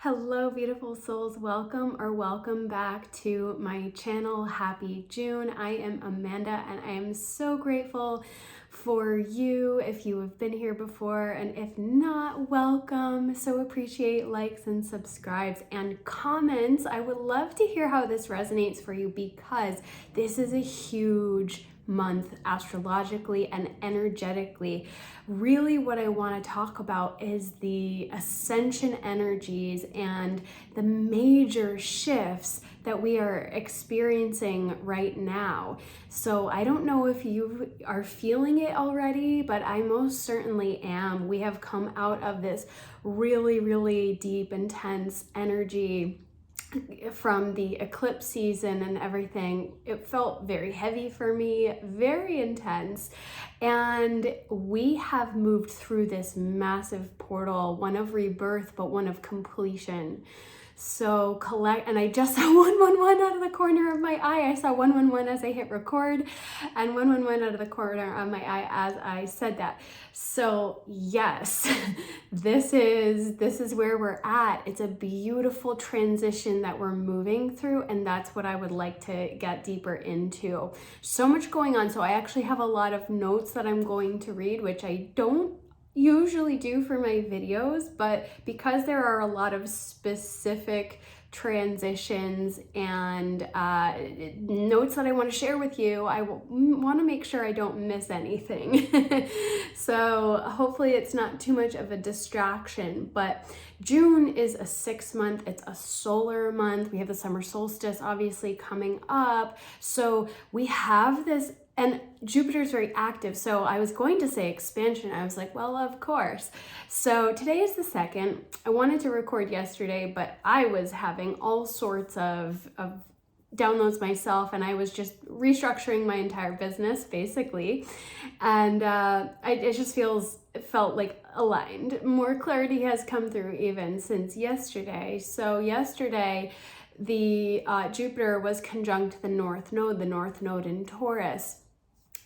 Hello, beautiful souls. Welcome back to my channel. Happy June. I am Amanda and I am so grateful for you if you have been here before, and if not, welcome. So appreciate likes and subscribes and comments. I would love to hear how this resonates for you because this is a huge month astrologically and energetically. Really what I want to talk about is the ascension energies and the major shifts that we are experiencing right now. So I don't know if you are feeling it already, but I most certainly am. We have come out of this really deep, intense energy from the eclipse season and everything. It felt very heavy for me, very intense. And we have moved through this massive portal, one of rebirth, but one of completion. So and I just saw 111 out of the corner of my eye. I saw 111 as I hit record and 111 out of the corner of my eye as I said that. So yes, this is where we're at. It's a beautiful transition that we're moving through, and that's what I would like to get deeper into. So much going on. So I actually have a lot of notes that I'm going to read, which I don't usually do for my videos, but because there are a lot of specific transitions and notes that I want to share with you, I want to make sure I don't miss anything. So hopefully it's not too much of a distraction. But June is a 6-month, it's a solar month. We have the summer solstice obviously coming up. So we have this, and Jupiter's very active. So I was going to say expansion. I was like, well, of course. So today is the 2nd. I wanted to record yesterday, but I was having all sorts of downloads myself, and I was just restructuring my entire business basically. And it just felt like aligned. More clarity has come through even since yesterday. So yesterday, the Jupiter was conjunct the North Node in Taurus.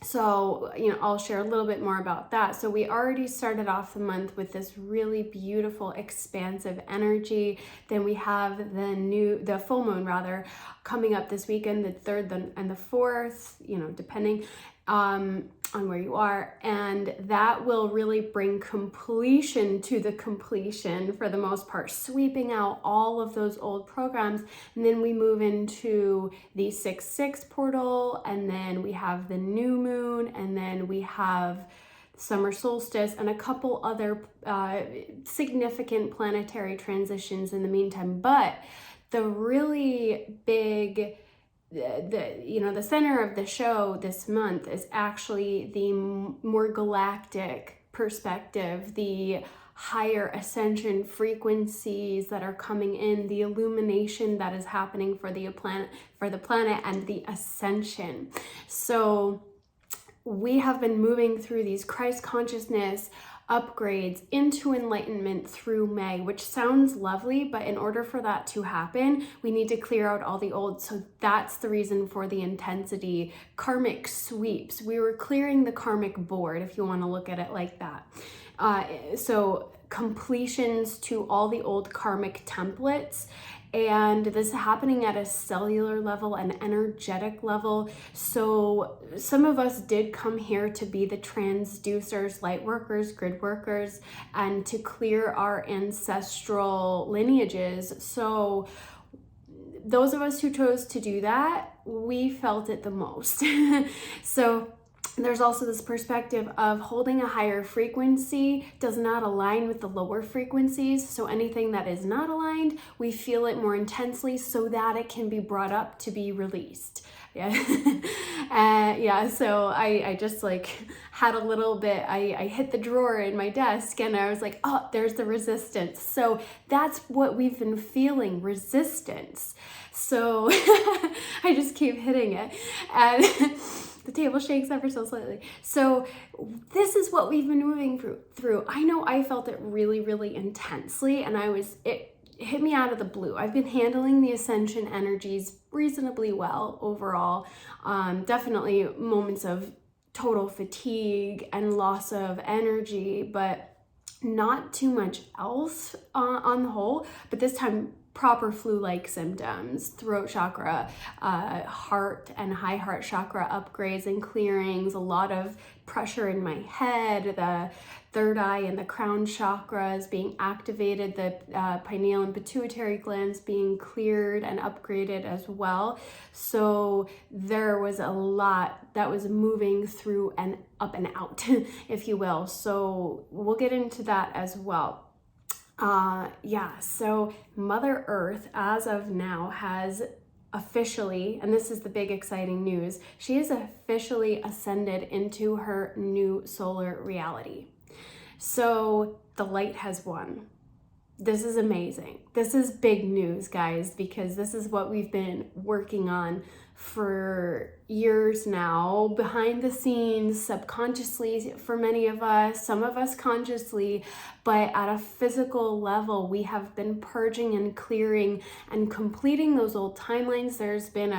So, I'll share a little bit more about that. So we already started off the month with this really beautiful, expansive energy. Then we have the full moon coming up this weekend, the 3rd and the 4th, depending on where you are. And that will really bring completion to the completion for the most part, sweeping out all of those old programs. And then we move into the 6/6 portal, and then we have the new moon, and then we have summer solstice and a couple other significant planetary transitions in the meantime. But the really big, the center of the show this month is actually the more galactic perspective, the higher ascension frequencies that are coming in, the illumination that is happening for the planet, and the ascension. So we have been moving through these Christ consciousness upgrades into enlightenment through May, which sounds lovely, but in order for that to happen, we need to clear out all the old. So that's the reason for the intensity. Karmic sweeps. We were clearing the karmic board, if you want to look at it like that. So completions to all the old karmic templates. And this is happening at a cellular level, an energetic level. So some of us did come here to be the transducers, light workers, grid workers, and to clear our ancestral lineages. So those of us who chose to do that, we felt it the most. So there's also this perspective of holding a higher frequency does not align with the lower frequencies. So anything that is not aligned, we feel it more intensely so that it can be brought up to be released. Yeah. So I just had a little bit, I hit the drawer in my desk and I was like, oh, there's the resistance. So that's what we've been feeling, resistance. So I just keep hitting it. And the table shakes ever so slightly. So this is what we've been moving through. I know I felt it really intensely, and it hit me out of the blue. I've been handling the ascension energies reasonably well overall. Definitely moments of total fatigue and loss of energy, but Not too much else on the whole, but this time proper flu-like symptoms, throat chakra, heart and high heart chakra upgrades and clearings, a lot of pressure in my head, the third eye and the crown chakras being activated, the pineal and pituitary glands being cleared and upgraded as well. So there was a lot that was moving through and up and out, if you will. So we'll get into that as well. So Mother Earth, as of now, has officially, and this is the big exciting news, she has officially ascended into her new solar reality. So the light has won. This is amazing. This is big news, guys, because this is what we've been working on for years now, behind the scenes, subconsciously for many of us, some of us consciously, but at a physical level, we have been purging and clearing and completing those old timelines. There's been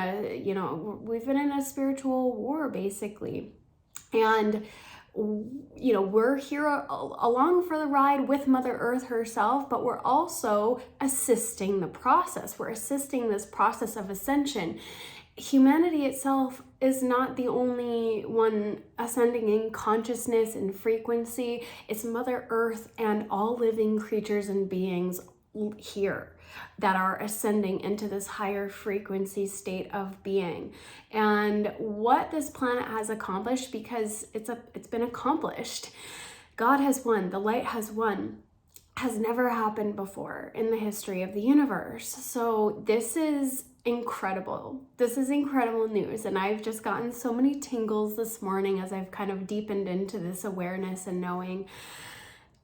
we've been in a spiritual war, basically. And we're here along for the ride with Mother Earth herself, but we're also assisting the process. We're assisting this process of ascension. Humanity itself is not the only one ascending in consciousness and frequency. It's Mother Earth and all living creatures and beings here that are ascending into this higher frequency state of being. And what this planet has accomplished, because it's been accomplished, God has won, the light has won, has never happened before in the history of the universe. So this is incredible. This is incredible news. And I've just gotten so many tingles this morning as I've kind of deepened into this awareness and knowing.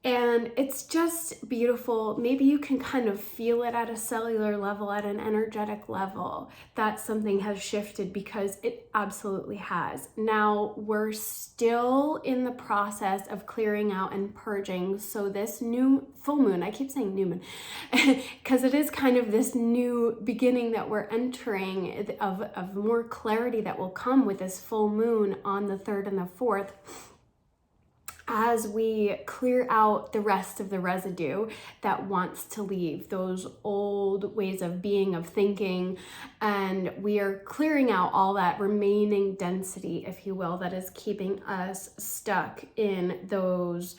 And it's just beautiful. Maybe you can kind of feel it at a cellular level, at an energetic level, that something has shifted, because it absolutely has. Now, we're still in the process of clearing out and purging. So this new full moon, I keep saying new moon, because it is kind of this new beginning that we're entering of more clarity that will come with this full moon on the 3rd and the 4th. As we clear out the rest of the residue that wants to leave, those old ways of being, of thinking, and we are clearing out all that remaining density, if you will, that is keeping us stuck in those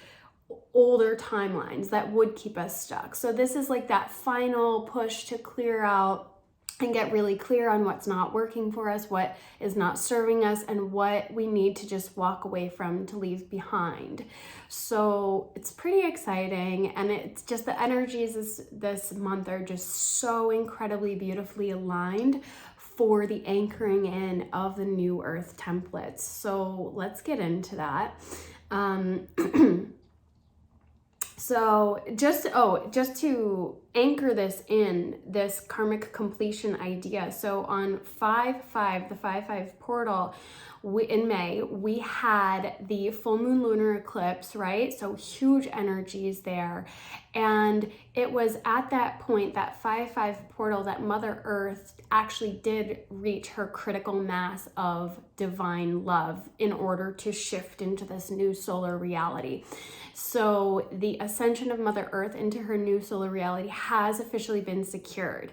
older timelines that would keep us stuck. So this is like that final push to clear out and get really clear on what's not working for us, what is not serving us, and what we need to just walk away from, to leave behind. So it's pretty exciting, and it's just the energies this month are just so incredibly beautifully aligned for the anchoring in of the new earth templates. So let's get into that. So just to anchor this in, this karmic completion idea. So on 5/5, the 5/5 portal, in May, we had the full moon lunar eclipse, right? So huge energies there. And it was at that point, that 5/5 portal, that Mother Earth actually did reach her critical mass of divine love in order to shift into this new solar reality. So the ascension of Mother Earth into her new solar reality has officially been secured.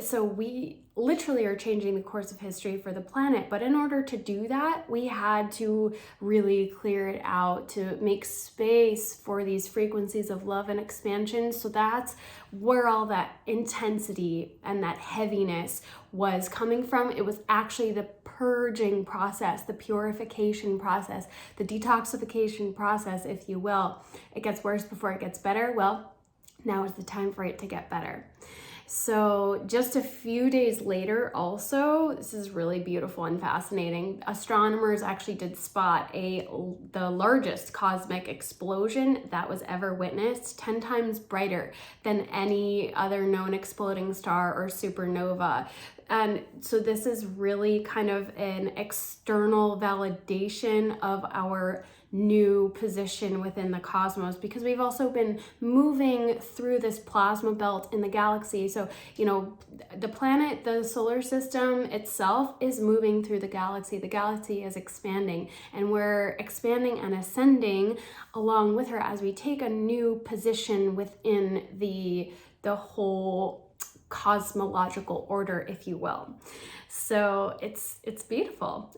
So we literally are changing the course of history for the planet. But in order to do that, we had to really clear it out, to make space for these frequencies of love and expansion. So that's where all that intensity and that heaviness was coming from. It was actually the purging process, the purification process, the detoxification process, if you will. It gets worse before it gets better. Well, now is the time for it to get better. So just a few days later also, this is really beautiful and fascinating, astronomers actually did spot the largest cosmic explosion that was ever witnessed, 10 times brighter than any other known exploding star or supernova. And so this is really kind of an external validation of our new position within the cosmos, because we've also been moving through this plasma belt in the galaxy. So, you know, the planet, the solar system itself is moving through the galaxy. The galaxy is expanding, and we're expanding and ascending along with her as we take a new position within the whole cosmological order, if you will. So it's beautiful.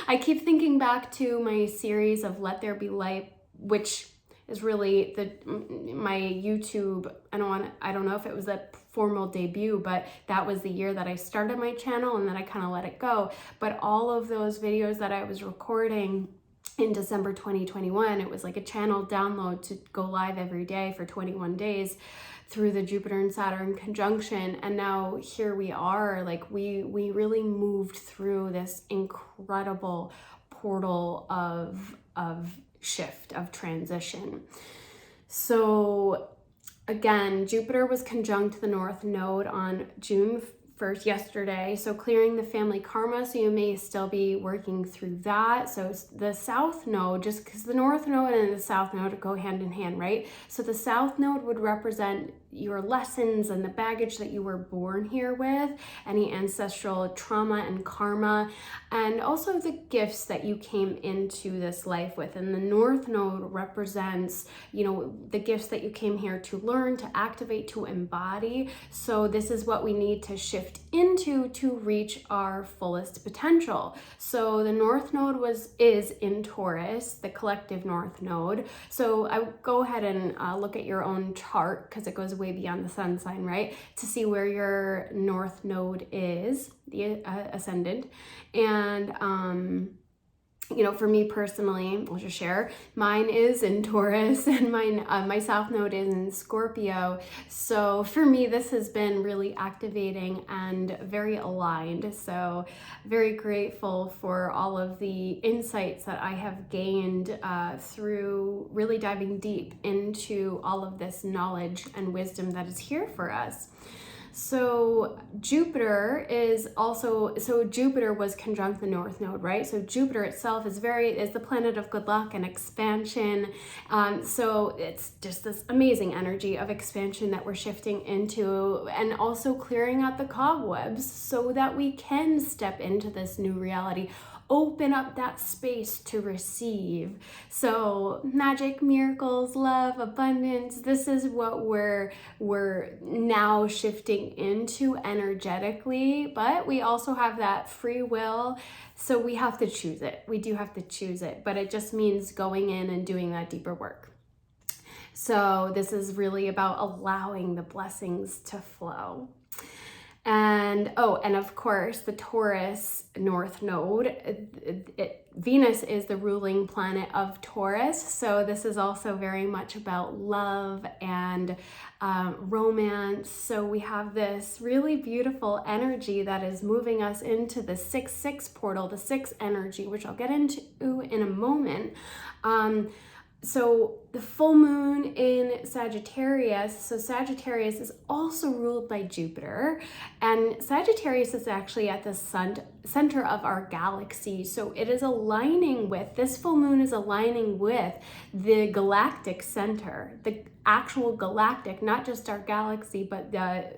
I keep thinking back to my series of Let There Be Light, which is really my YouTube. I don't know if it was a formal debut, but that was the year that I started my channel, and then I kind of let it go. But all of those videos that I was recording in December 2021, it was like a channel download to go live every day for 21 days through the Jupiter and Saturn conjunction. And now here we are, like we really moved through this incredible portal of shift, of transition. So again, Jupiter was conjunct the North Node on June 1st, yesterday, so clearing the family karma, so you may still be working through that. So the South Node, just because the North Node and the South Node go hand in hand, right? So the South Node would represent your lessons and the baggage that you were born here with, any ancestral trauma and karma, and also the gifts that you came into this life with. And the North Node represents, you know, the gifts that you came here to learn, to activate, to embody. So this is what we need to shift into to reach our fullest potential. So the North Node is in Taurus, the collective North Node. So I would go ahead and look at your own chart, because it goes way beyond the sun sign, right? To see where your North Node is, the ascendant. And you know, for me personally, I'll just share, mine is in Taurus, and my South Node is in Scorpio. So for me, this has been really activating and very aligned. So very grateful for all of the insights that I have gained through really diving deep into all of this knowledge and wisdom that is here for us. So Jupiter was conjunct the North Node, right? So Jupiter itself is the planet of good luck and expansion. So it's just this amazing energy of expansion that we're shifting into, and also clearing out the cobwebs so that we can step into this new reality. Open up that space to receive. So magic, miracles, love, abundance, this is what we're now shifting into energetically, but we also have that free will, so we have to choose it. We do have to choose it, but it just means going in and doing that deeper work. So this is really about allowing the blessings to flow. And of course, the Taurus North Node, Venus is the ruling planet of Taurus. So this is also very much about love and romance. So we have this really beautiful energy that is moving us into the 6-6 portal, the 6 energy, which I'll get into in a moment. So the full moon in Sagittarius, so Sagittarius is also ruled by Jupiter, and Sagittarius is actually at the center of our galaxy. So it is aligning with, this full moon is aligning with the galactic center, the actual galactic, not just our galaxy, but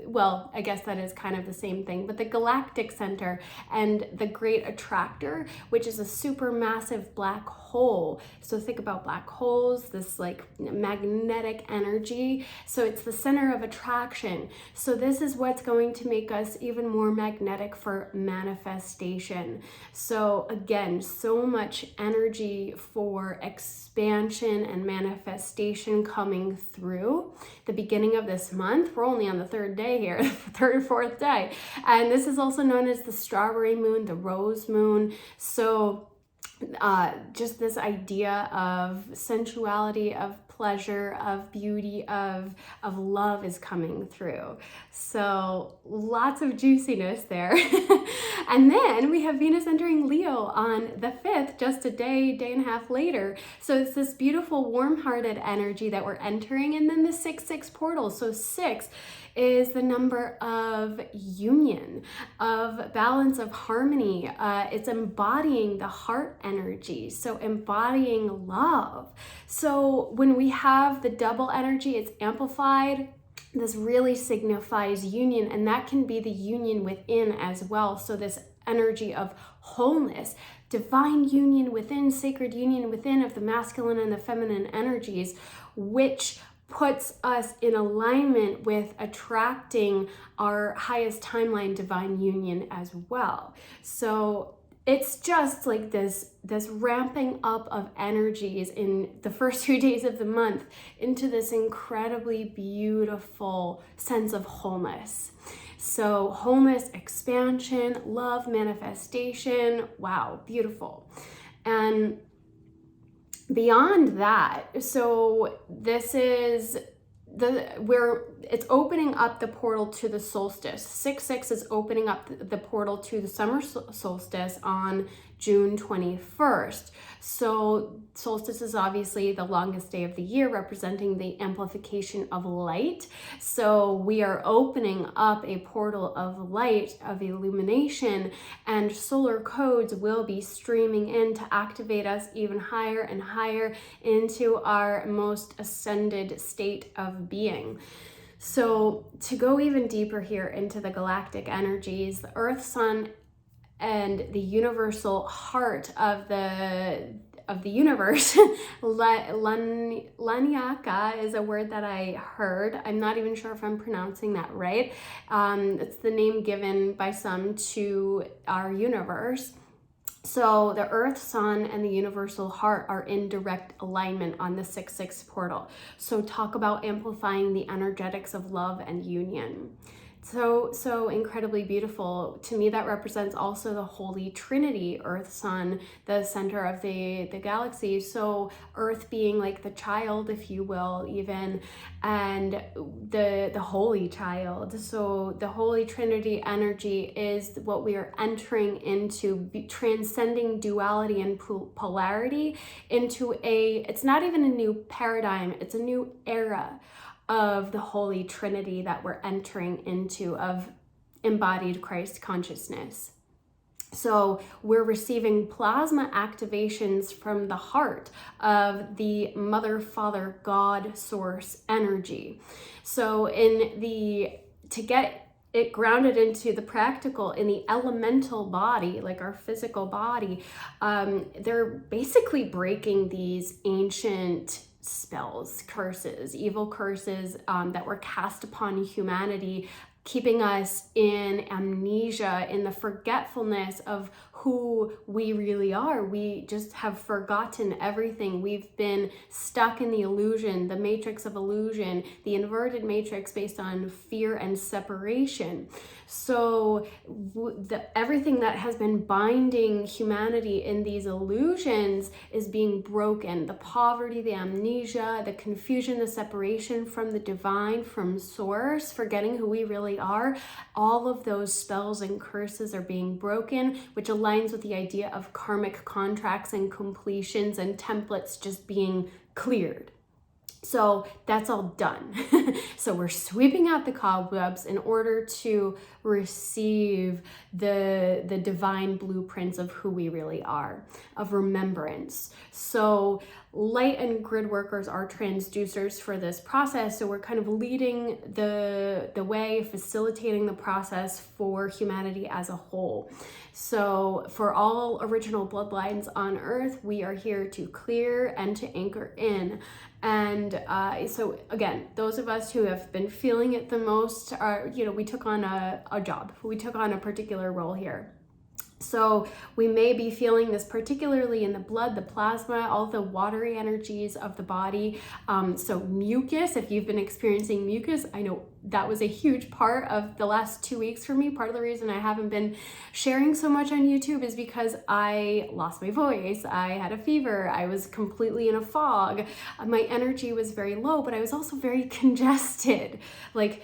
well, I guess that is kind of the same thing, but the galactic center and the great attractor, which is a supermassive black hole. So think about black holes, this like magnetic energy. So it's the center of attraction. So this is what's going to make us even more magnetic for manifestation. So again, so much energy for expansion and manifestation coming through the beginning of this month. We're only on the 3rd day here, third or 4th day. And this is also known as the strawberry moon, the rose moon. So just this idea of sensuality, of pleasure, of beauty, of love is coming through. So lots of juiciness there. And then we have Venus entering Leo on the 5th, just a day and a half later. So it's this beautiful warm-hearted energy that we're entering. And then the 6-6 portal. So 6 is the number of union, of balance, of harmony. It's embodying the heart energy, so embodying love. So when we have the double energy, it's amplified. This really signifies union, and that can be the union within as well. So this energy of wholeness, divine union within, sacred union within of the masculine and the feminine energies, which puts us in alignment with attracting our highest timeline divine union as well. So it's just like this ramping up of energies in the first 2 days of the month into this incredibly beautiful sense of wholeness. So wholeness, expansion, love, manifestation, wow, beautiful. And beyond that, so this is where it's opening up the portal to the solstice. 6-6 is opening up the portal to the summer solstice on June 21st. So solstice is obviously the longest day of the year, representing the amplification of light. So we are opening up a portal of light, of illumination, and solar codes will be streaming in to activate us even higher and higher into our most ascended state of being. So to go even deeper here into the galactic energies, the Earth, Sun, and the universal heart of the universe, Lanyaka is a word that I heard. I'm not even sure if I'm pronouncing that right. It's the name given by some to our universe. So the Earth, Sun, and the universal heart are in direct alignment on the 6-6 portal. So talk about amplifying the energetics of love and union. So incredibly beautiful. To me, that represents also the Holy Trinity, Earth, Sun, the center of the galaxy. So Earth being like the child, if you will, even, and the Holy Child. So the Holy Trinity energy is what we are entering into, transcending duality and polarity into it's not even a new paradigm, it's a new era of the Holy Trinity that we're entering into, of embodied Christ consciousness. So we're receiving plasma activations from the heart of the Mother, Father, God, Source energy. So to get it grounded into the practical, in the elemental body, like our physical body, they're basically breaking these ancient spells, curses, evil curses that were cast upon humanity, keeping us in amnesia, in the forgetfulness of who we really are. We just have forgotten everything. We've been stuck in the illusion, the matrix of illusion, the inverted matrix based on fear and separation. So everything that has been binding humanity in these illusions is being broken. The poverty, the amnesia, the confusion, the separation from the divine, from source, forgetting who we really are. All of those spells and curses are being broken, which aligns with the idea of karmic contracts and completions and templates just being cleared. So that's all done. So we're sweeping out the cobwebs in order to receive the divine blueprints of who we really are, of remembrance. So light and grid workers are transducers for this process. So we're kind of leading the way, facilitating the process for humanity as a whole. So for all original bloodlines on Earth, we are here to clear and to anchor in. And so again, those of us who have been feeling it the most are, we took on a job. We took on a particular role here. So we may be feeling this particularly in the blood, the plasma, all the watery energies of the body. So mucus, if you've been experiencing mucus, I know that was a huge part of the last 2 weeks for me. Part of the reason I haven't been sharing so much on YouTube is because I lost my voice. I had a fever. I was completely in a fog. My energy was very low, but I was also very congested, like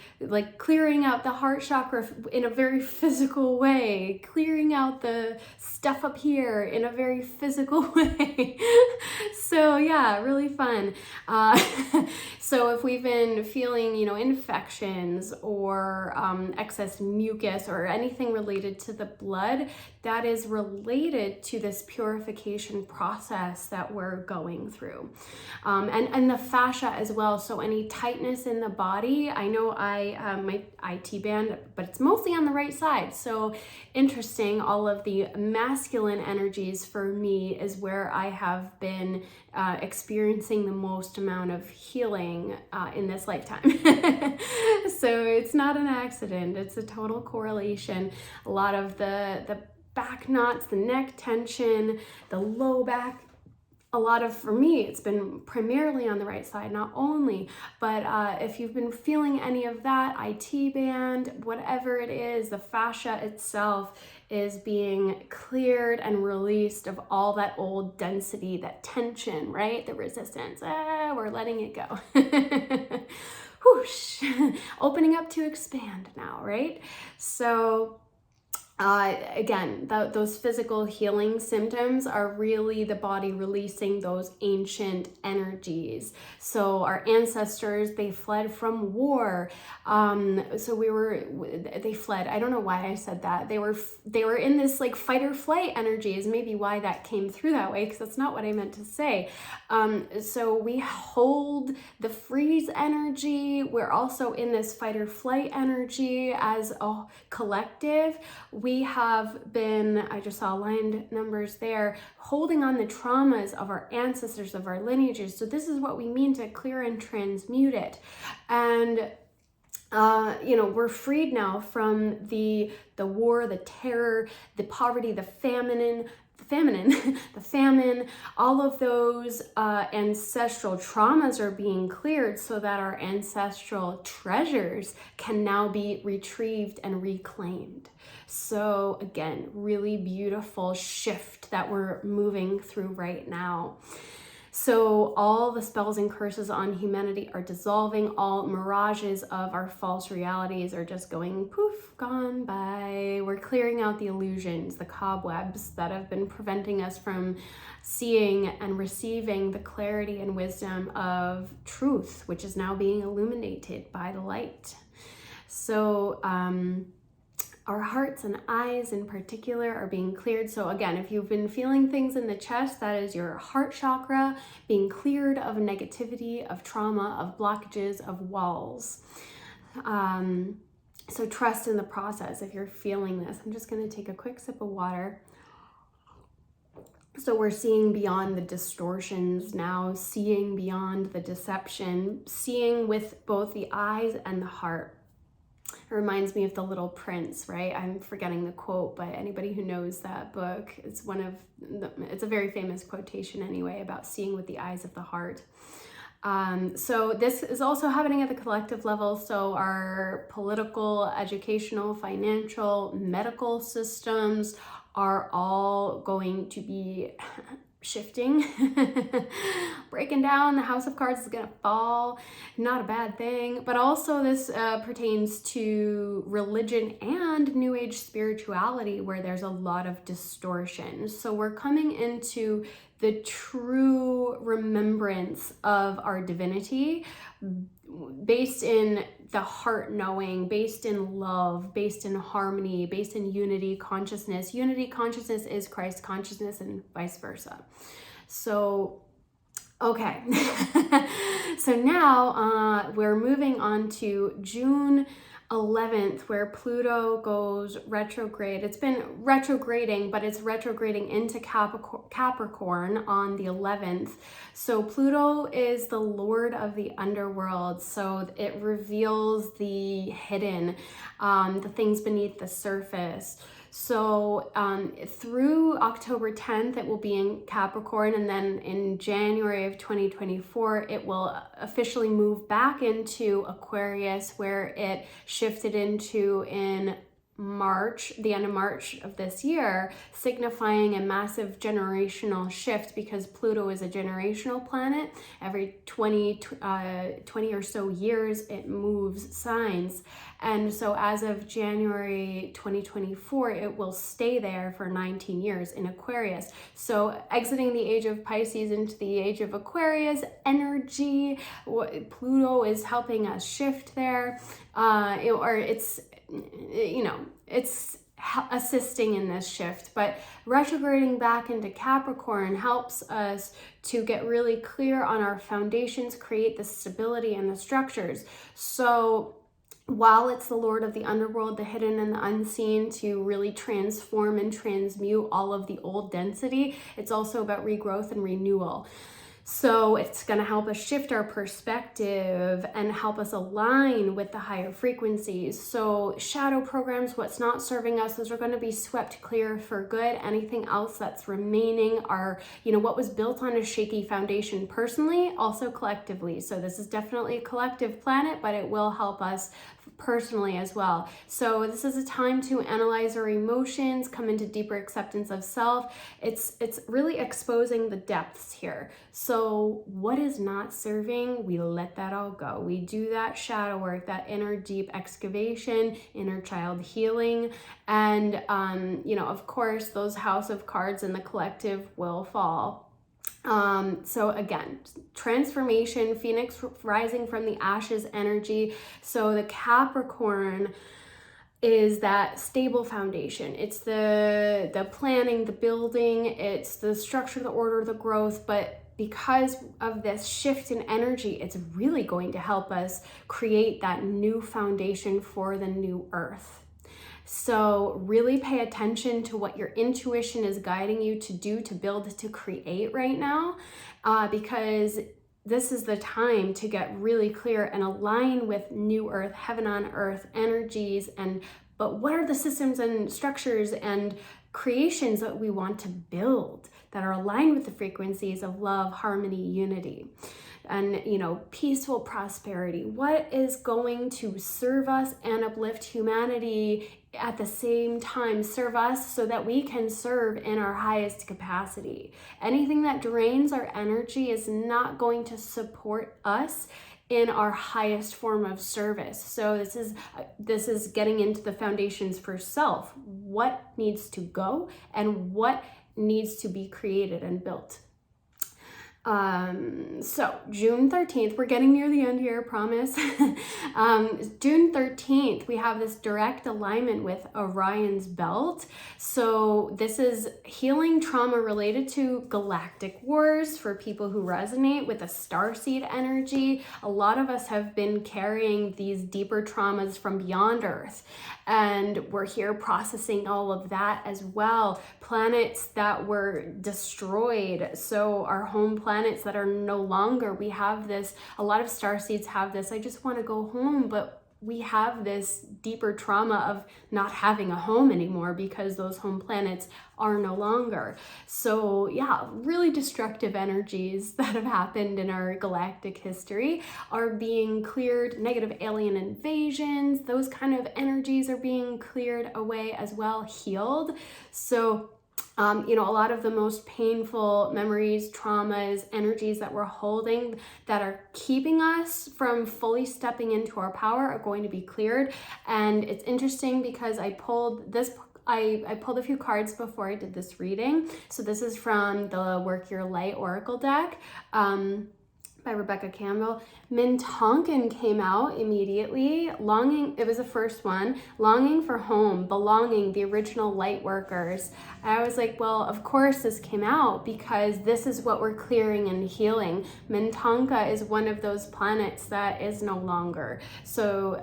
clearing out the heart chakra in a very physical way, clearing out the stuff up here in a very physical way. So yeah, really fun. So if we've been feeling, infections or excess mucus or anything related to the blood, that is related to this purification process that we're going through. And the fascia as well. So any tightness in the body, I know my IT band, but it's mostly on the right side. So interesting, all of the masculine energies for me is where I have been experiencing the most amount of healing in this lifetime. So it's not an accident, it's a total correlation. A lot of the back knots, the neck tension, the low back, for me, it's been primarily on the right side, not only, but if you've been feeling any of that, IT band, whatever it is, the fascia itself is being cleared and released of all that old density, that tension, right? The resistance, we're letting it go. Whoosh, opening up to expand now, right? So again, those physical healing symptoms are really the body releasing those ancient energies. So our ancestors, they fled from war. They fled. I don't know why I said that. They were in this like fight or flight energy is maybe why that came through that way, because that's not what I meant to say. So we hold the freeze energy. We're also in this fight or flight energy as a collective. We have been, I just saw aligned numbers there, holding on the traumas of our ancestors, of our lineages. So this is what we mean to clear and transmute it. And we're freed now from the war, the terror, the poverty, the famine, all of those ancestral traumas are being cleared so that our ancestral treasures can now be retrieved and reclaimed. So again, really beautiful shift that we're moving through right now. So all the spells and curses on humanity are dissolving. All mirages of our false realities are just going poof, gone by. We're clearing out the illusions, the cobwebs that have been preventing us from seeing and receiving the clarity and wisdom of truth, which is now being illuminated by the light. So, our hearts and eyes in particular are being cleared. So again, if you've been feeling things in the chest, that is your heart chakra being cleared of negativity, of trauma, of blockages, of walls. So trust in the process if you're feeling this. I'm just going to take a quick sip of water. So we're seeing beyond the distortions now, seeing beyond the deception, seeing with both the eyes and the heart. It reminds me of The Little Prince, right? I'm forgetting the quote, but anybody who knows that book, it's a very famous quotation anyway about seeing with the eyes of the heart. So this is also happening at the collective level. So our political, educational, financial, medical systems are all going to be shifting, breaking down. The house of cards is gonna fall. Not a bad thing, but also this pertains to religion and new age spirituality, where there's a lot of distortion. So we're coming into the true remembrance of our divinity, based in the heart knowing, based in love, based in harmony, based in unity consciousness. Unity consciousness is Christ consciousness and vice versa. So, okay. So now we're moving on to June 11th, where Pluto goes retrograde. It's been retrograding, but it's retrograding into Capricorn on the 11th. So Pluto is the lord of the underworld. So it reveals the hidden, the things beneath the surface. So through October 10th, it will be in Capricorn, and then in January of 2024, it will officially move back into Aquarius, where it shifted into in March, the end of March of this year, signifying a massive generational shift, because Pluto is a generational planet. Every 20 or so years, it moves signs. And so as of January 2024, it will stay there for 19 years in Aquarius. So exiting the age of Pisces into the age of Aquarius energy, Pluto is helping us shift there, it's assisting in this shift. But retrograding back into Capricorn helps us to get really clear on our foundations, create the stability and the structures. So while it's the Lord of the underworld, the hidden and the unseen, to really transform and transmute all of the old density, it's also about regrowth and renewal. So it's going to help us shift our perspective and help us align with the higher frequencies. So shadow programs, what's not serving us, those are going to be swept clear for good. Anything else that's remaining are, what was built on a shaky foundation personally, also collectively. So this is definitely a collective planet, but it will help us personally as well. So this is a time to analyze our emotions, come into deeper acceptance of self. It's really exposing the depths here. So what is not serving, we let that all go. We do that shadow work, that inner deep excavation, inner child healing. And, of course, those house of cards in the collective will fall. So again, transformation, Phoenix rising from the ashes energy. So the Capricorn is that stable foundation. It's the planning, the building, it's the structure, the order, the growth. But because of this shift in energy, it's really going to help us create that new foundation for the new earth. So really pay attention to what your intuition is guiding you to do, to build, to create right now, because this is the time to get really clear and align with new earth, heaven on earth energies. But what are the systems and structures and creations that we want to build that are aligned with the frequencies of love, harmony, unity, and peaceful prosperity? What is going to serve us and uplift humanity at the same time, serve us so that we can serve in our highest capacity? Anything that drains our energy is not going to support us in our highest form of service. So this is getting into the foundations for self. What needs to go and what needs to be created and built. So June 13th, we're getting near the end here, I promise. June 13th, we have this direct alignment with Orion's belt. So this is healing trauma related to galactic wars for people who resonate with the starseed energy. A lot of us have been carrying these deeper traumas from beyond Earth, and we're here processing all of that as well. Planets that were destroyed, so our home planets that are no longer, we have this, a lot of starseeds have this, I just want to go home, but we have this deeper trauma of not having a home anymore because those home planets are no longer. So yeah, really destructive energies that have happened in our galactic history are being cleared. Negative alien invasions, those kind of energies are being cleared away as well, healed. So a lot of the most painful memories, traumas, energies that we're holding that are keeping us from fully stepping into our power are going to be cleared. And it's interesting because I pulled a few cards before I did this reading. So this is from the Work Your Light Oracle deck. By Rebecca Campbell. Mintonkin came out immediately. Longing, it was the first one. Longing for home, belonging, the original light workers. I was like, well, of course this came out because this is what we're clearing and healing. Mintonka is one of those planets that is no longer. So,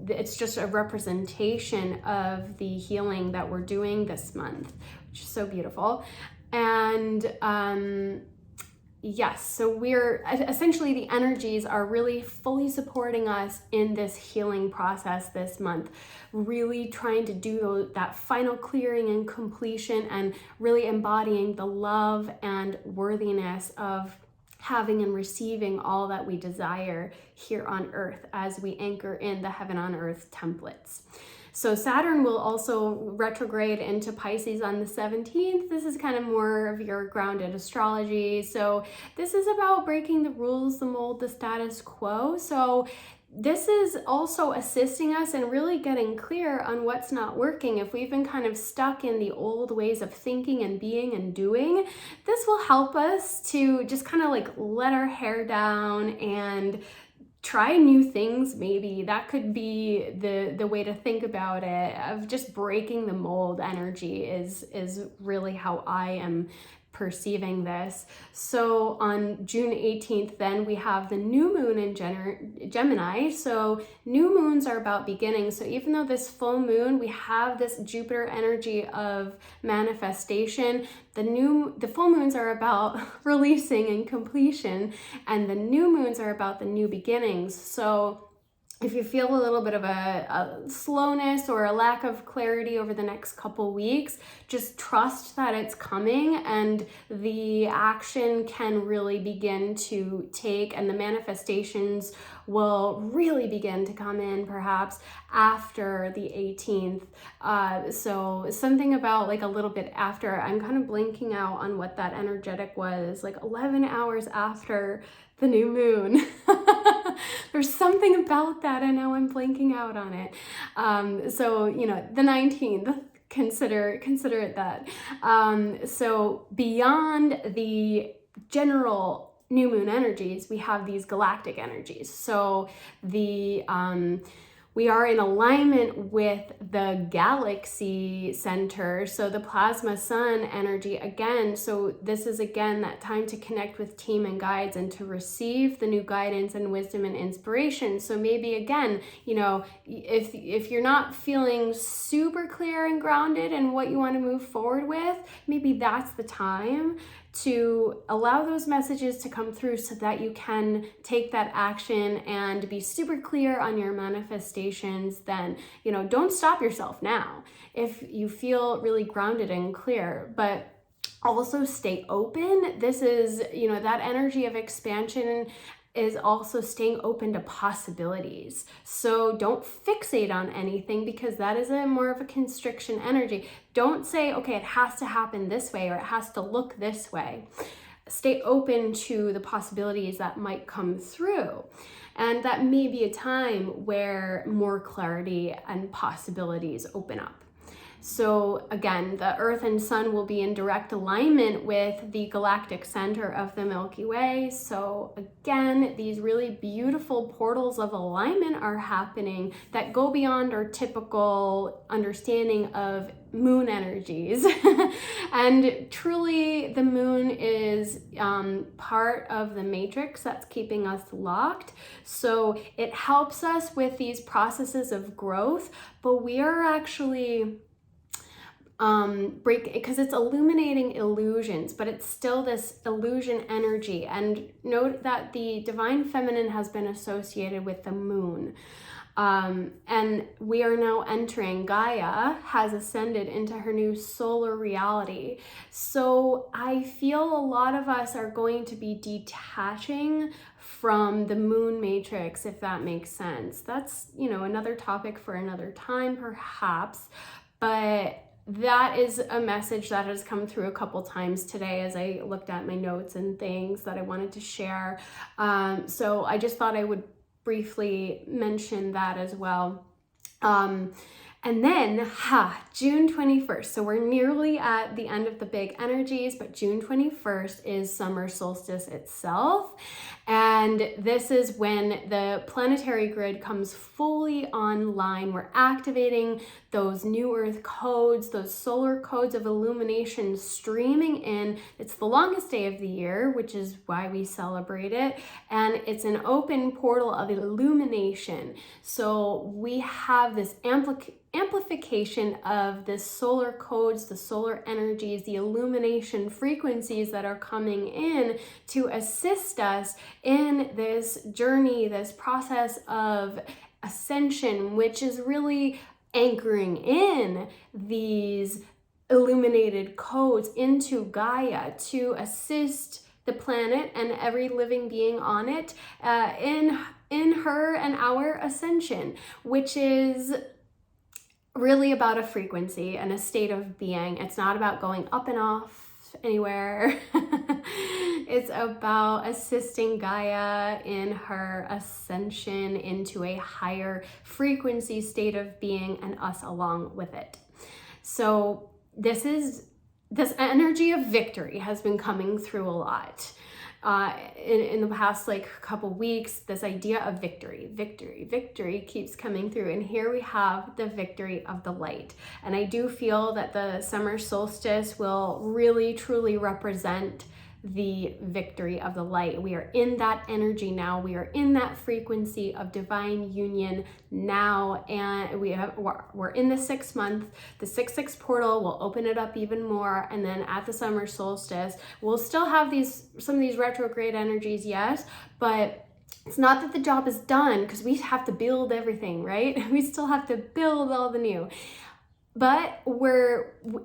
it's just a representation of the healing that we're doing this month, which is so beautiful. And, yes, so we're essentially, the energies are really fully supporting us in this healing process this month, really trying to do that final clearing and completion, and really embodying the love and worthiness of having and receiving all that we desire here on earth as we anchor in the heaven on earth templates. So Saturn will also retrograde into Pisces on the 17th. This is kind of more of your grounded astrology. So this is about breaking the rules, the mold, the status quo. So this is also assisting us in really getting clear on what's not working. If we've been kind of stuck in the old ways of thinking and being and doing, this will help us to just kind of like let our hair down and try new things. Maybe that could be the way to think about it, of just breaking the mold energy is really how I am perceiving this. So on June 18th, then we have the new moon in Gemini. So new moons are about beginnings. So even though this full moon, we have this Jupiter energy of manifestation, the full moons are about releasing and completion, and the new moons are about the new beginnings. So if you feel a little bit of a slowness or a lack of clarity over the next couple weeks, just trust that it's coming, and the action can really begin to take, and the manifestations will really begin to come in perhaps after the 18th. So something about like a little bit after, I'm kind of blanking out on what that energetic was, like 11 hours after the new moon. There's something about that, and now I'm blanking out on it. So, you know, the 19th, consider it that. So beyond the general new moon energies, we have these galactic energies. So we are in alignment with the galaxy center, so the plasma sun energy again. So this is again that time to connect with team and guides and to receive the new guidance and wisdom and inspiration. So maybe again, you know, if you're not feeling super clear and grounded in what you want to move forward with, maybe that's the time to allow those messages to come through so that you can take that action and be super clear on your manifestations. Then, you know, don't stop yourself now if you feel really grounded and clear, but also stay open. This is, you know, that energy of expansion is also staying open to possibilities. So don't fixate on anything, because that is more of a constriction energy. Don't say, okay, it has to happen this way or it has to look this way. Stay open to the possibilities that might come through. And that may be a time where more clarity and possibilities open up. So again, the Earth and Sun will be in direct alignment with the galactic center of the Milky Way. So again, these really beautiful portals of alignment are happening that go beyond our typical understanding of moon energies. And truly, the moon is part of the matrix that's keeping us locked. So it helps us with these processes of growth, but we are actually because it's illuminating illusions, but it's still this illusion energy. And note that the divine feminine has been associated with the moon. And we are now entering, Gaia has ascended into her new solar reality. So I feel a lot of us are going to be detaching from the moon matrix, if that makes sense. That's, you know, another topic for another time perhaps, but that is a message that has come through a couple times today as I looked at my notes and things that I wanted to share. So I just thought I would briefly mention that as well. And then, June 21st. So we're nearly at the end of the big energies, but June 21st is summer solstice itself. And this is when the planetary grid comes fully online. We're activating those new earth codes, those solar codes of illumination streaming in. It's the longest day of the year, which is why we celebrate it. And it's an open portal of illumination. So we have this amplification of the solar codes, the solar energies, the illumination frequencies that are coming in to assist us in this journey, this process of ascension, which is really anchoring in these illuminated codes into Gaia to assist the planet and every living being on it in her and our ascension, which is really about a frequency and a state of being. It's not about going up and off anywhere. It's about assisting Gaia in her ascension into a higher frequency state of being and us along with it. So this energy of victory has been coming through a lot. In the past couple weeks, this idea of victory keeps coming through, and here we have the victory of the light. And I do feel that the summer solstice will really truly represent the victory of the light. We are in that energy now. We are in that frequency of divine union now, and we're in the 6th month. The 6/6 portal will open it up even more, and then at the summer solstice, we'll still have some of these retrograde energies, yes, but it's not that the job is done, because we have to build everything, right? We still have to build all the new. But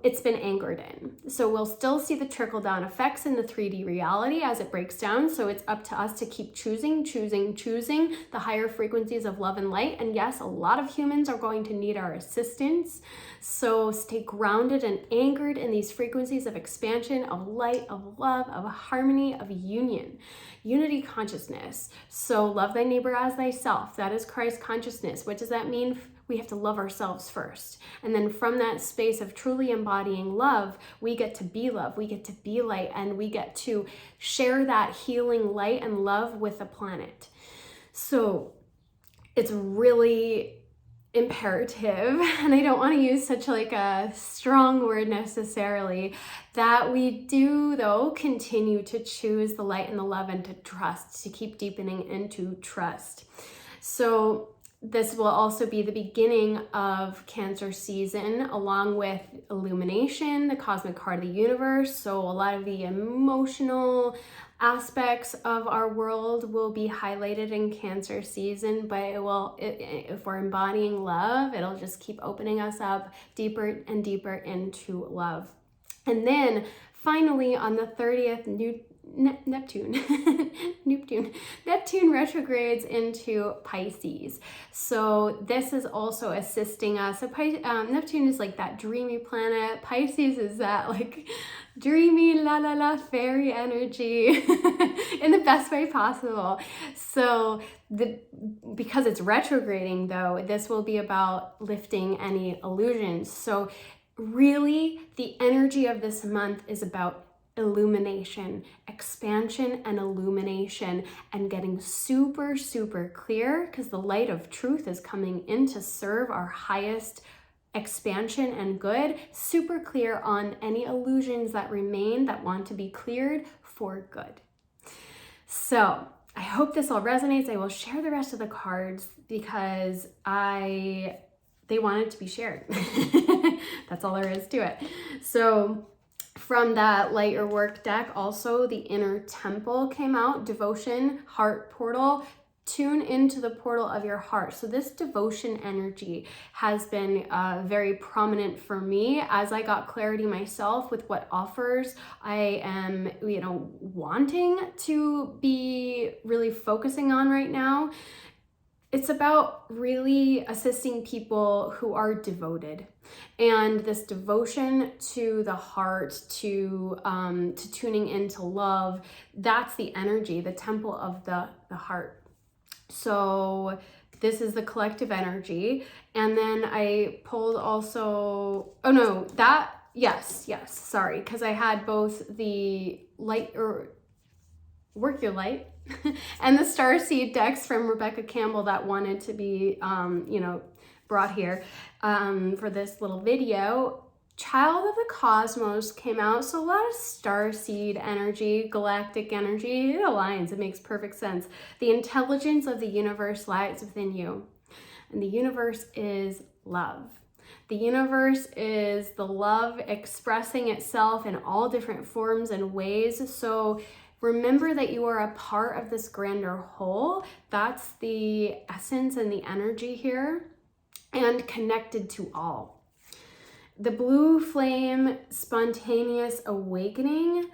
it's been anchored in. So we'll still see the trickle down effects in the 3D reality as it breaks down. So it's up to us to keep choosing the higher frequencies of love and light. And yes, a lot of humans are going to need our assistance. So stay grounded and anchored in these frequencies of expansion, of light, of love, of harmony, of union, unity consciousness. So love thy neighbor as thyself. That is Christ consciousness. What does that mean? We have to love ourselves first. And then from that space of truly embodying love, we get to be love, we get to be light, and we get to share that healing light and love with the planet. So it's really imperative, and I don't want to use such a strong word necessarily, that we do though continue to choose the light and the love and to trust, to keep deepening into trust. So this will also be the beginning of Cancer season, along with Illumination, the cosmic heart of the universe. So a lot of the emotional aspects of our world will be highlighted in Cancer season, but if we're embodying love, it'll just keep opening us up deeper and deeper into love. And then finally on the 30th, Neptune retrogrades into Pisces. So this is also assisting us. So Neptune is that dreamy planet. Pisces is that dreamy la fairy energy in the best way possible. So because it's retrograding though, this will be about lifting any illusions. So really the energy of this month is about illumination, expansion and illumination, and getting super clear, because the light of truth is coming in to serve our highest expansion and good, super clear on any illusions that remain that want to be cleared for good. So I hope this all resonates. I will share the rest of the cards because they wanted to be shared. That's all there is to it. So from that light your work deck, also the inner temple came out, devotion, heart portal, tune into the portal of your heart. So this devotion energy has been very prominent for me as I got clarity myself with what offers I am, wanting to be really focusing on right now. It's about really assisting people who are devoted, and this devotion to the heart, to tuning into love. That's the energy, the temple of the heart. So this is the collective energy, and then I pulled also. Oh no, yes. Sorry, because I had both the light or work your light. And the starseed decks from Rebecca Campbell that wanted to be, brought here for this little video. Child of the Cosmos came out, so a lot of starseed energy, galactic energy. It aligns, it makes perfect sense. The intelligence of the universe lies within you, and the universe is love. The universe is the love expressing itself in all different forms and ways. So remember that you are a part of this grander whole. That's the essence and the energy here, and connected to all. The blue flame, spontaneous awakening,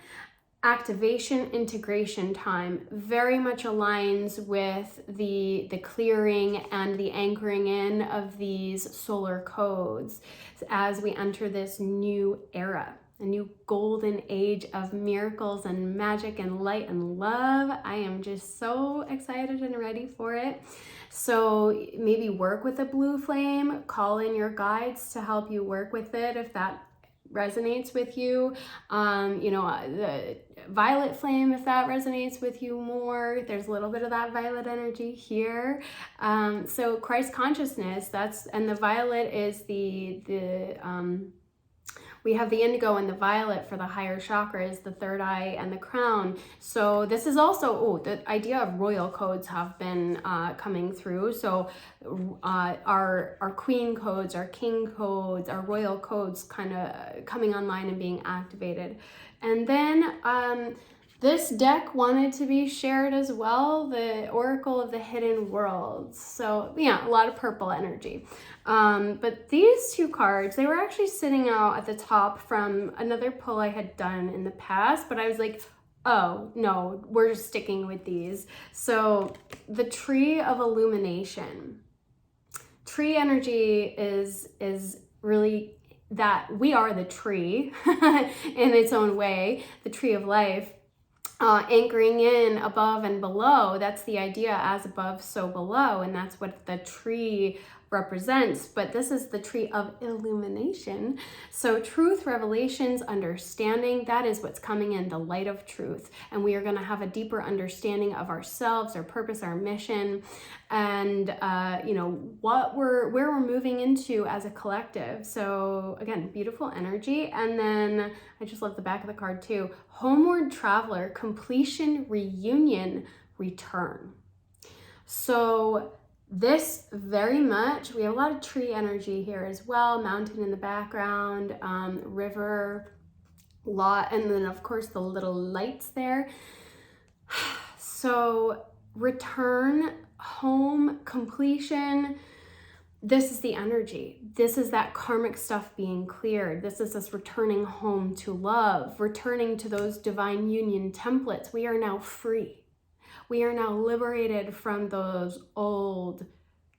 activation, integration time very much aligns with the clearing and the anchoring in of these solar codes as we enter this new era, a new golden age of miracles and magic and light and love. I am just so excited and ready for it. So maybe work with a blue flame, call in your guides to help you work with it if that resonates with you. The violet flame, if that resonates with you more. There's a little bit of that violet energy here. So Christ consciousness, and the violet is we have the indigo and the violet for the higher chakras, the third eye and the crown. So this is also, the idea of royal codes have been coming through. So our queen codes, our king codes, our royal codes kind of coming online and being activated. And then this deck wanted to be shared as well, the Oracle of the Hidden Worlds. So yeah, a lot of purple energy. But these two cards, they were actually sitting out at the top from another pull I had done in the past, but I was like, oh no, we're just sticking with these. So the Tree of Illumination. Tree energy is really that we are the tree in its own way, the tree of life. Anchoring in above and below, that's the idea, as above, so below, and that's what the tree represents. But this is the tree of illumination. So truth, revelations, understanding, that is what's coming in, the light of truth. And we are going to have a deeper understanding of ourselves, our purpose, our mission, and where we're moving into as a collective. So again, beautiful energy. And then I just love the back of the card too. Homeward traveler, completion, reunion, return. So this very much, we have a lot of tree energy here as well, mountain in the background, river, lot, and then of course the little lights there. So return, home, completion, this is the energy. This is that karmic stuff being cleared. This is us returning home to love, returning to those divine union templates. We are now free. We are now liberated from those old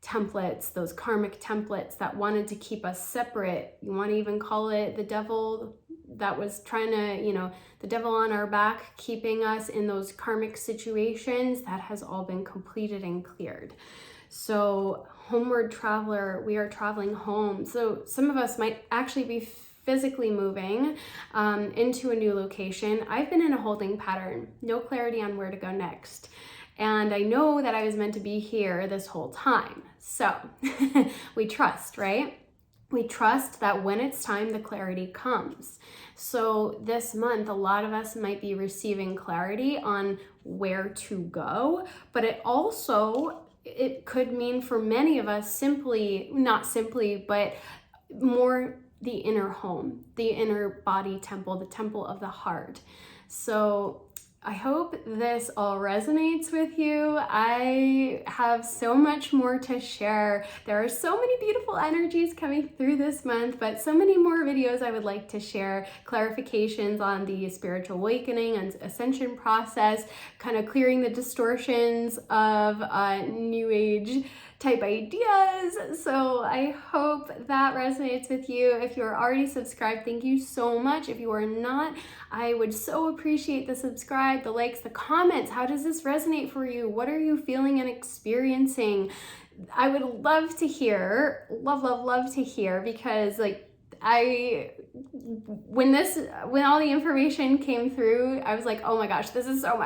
templates, those karmic templates that wanted to keep us separate. You want to even call it the devil that was trying to, the devil on our back, keeping us in those karmic situations. That has all been completed and cleared. So homeward traveler, we are traveling home. So some of us might actually be physically moving into a new location. I've been in a holding pattern, no clarity on where to go next. And I know that I was meant to be here this whole time. So we trust, right? We trust that when it's time, the clarity comes. So this month, a lot of us might be receiving clarity on where to go, but it could mean for many of us not simply, but more the inner home, the inner body temple, the temple of the heart. So I hope this all resonates with you. I have so much more to share. There are so many beautiful energies coming through this month, but so many more videos I would like to share, clarifications on the spiritual awakening and ascension process, kind of clearing the distortions of new age type ideas. So I hope that resonates with you. If you're already subscribed, thank you so much. If you are not, I would so appreciate the subscribe, the likes, the comments. How does this resonate for you? What are you feeling and experiencing? I would love to hear, love to hear, because when all the information came through, I was like, oh my gosh, this is so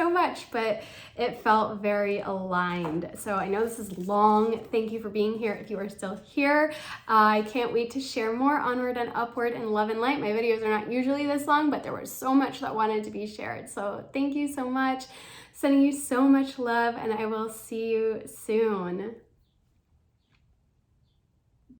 much, but it felt very aligned. So I know this is long. Thank you for being here. If you are still here, I can't wait to share more onward and upward in love and light. My videos are not usually this long, but there was so much that wanted to be shared. So thank you so much. Sending you so much love, and I will see you soon.